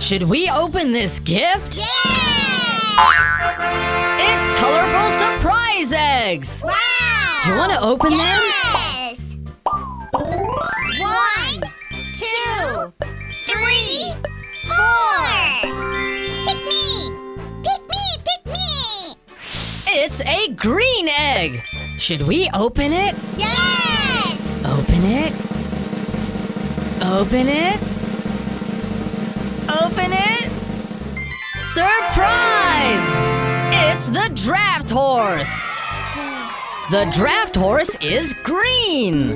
Should we open this gift? Yes! It's colorful surprise eggs! Wow! Do you want to open them? Yes! 1, 2, 3, 4! Pick me! Pick me! Pick me! It's a green egg! Should we open it? Yes! Open it. Open it. Open it. Surprise! It's the draft horse! The draft horse is green!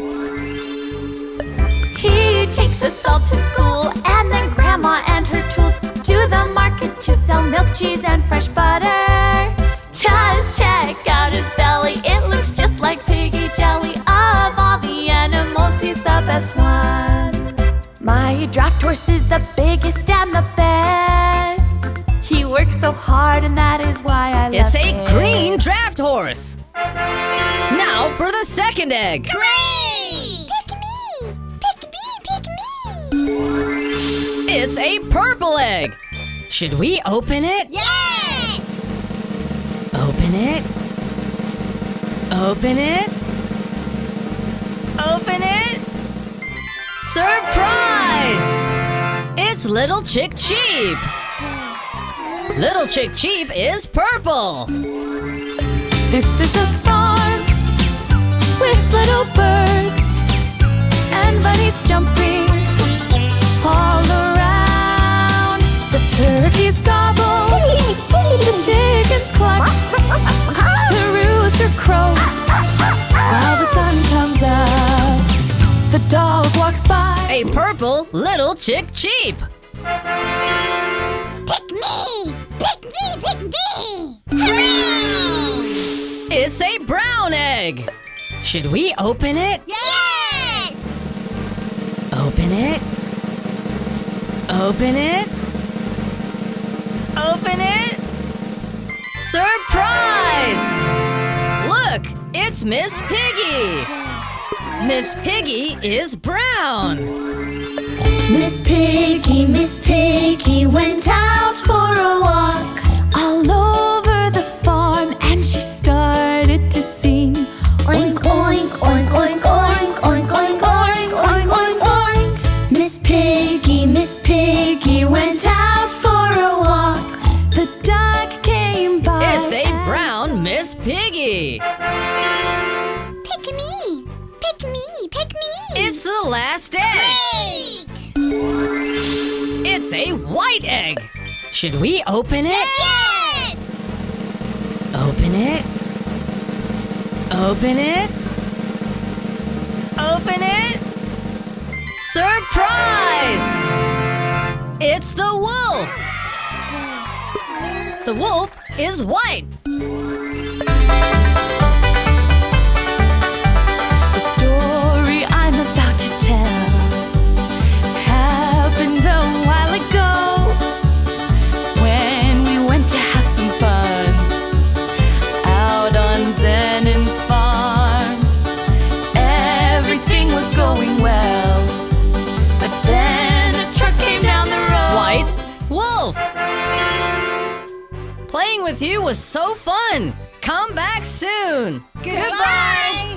He takes us all to school, and then Grandma and her tools to the market to sell milk, cheese, and fresh butter. Just check out his belly, it looks just like piggy jelly. Of all the animals, he's the best one. My draft horse is the biggest and the best. He works so hard, and that is why I love him. It's a green draft horse! Now for the second egg! Great! Pick me! Pick me! Pick me! It's a purple egg! Should we open it? Yes! Open it. Open it. Open it. Surprise! It's Little Chick Cheep. Little Chick Cheep is purple. This is the farm with little birds and bunnies jumping all around. The turkeys gobble, the chickens cluck, the rooster crows while the sun comes up. The dog walks by. A purple Little Chick Cheep. Pick me! Pick me! Pick me! Hooray! It's a brown egg. Should we open it? Yes! Open it. Open it. Open it. Surprise! Look, it's Miss Piggy. Miss Piggy is brown. Miss Piggy went out for a walk all over the farm, and she started to sing. Oink, oink, oink, oink, oink, oink, oink, oink, oink, oink, oink. Miss Piggy went out for a walk. The duck came by. It's a brown Miss Piggy. Pick me! Pick me! Pick me! It's the last egg. Great! It's a white egg. Should we open it? Yes! Open it. Open it. Open it. Surprise! It's the wolf. The wolf is white. The story I'm about to tell happened a while ago when we went to have some fun out on Zenon's farm. Everything was going well, but then a truck came down the road. White wolf. Playing with you was so fun. Come back soon. Goodbye!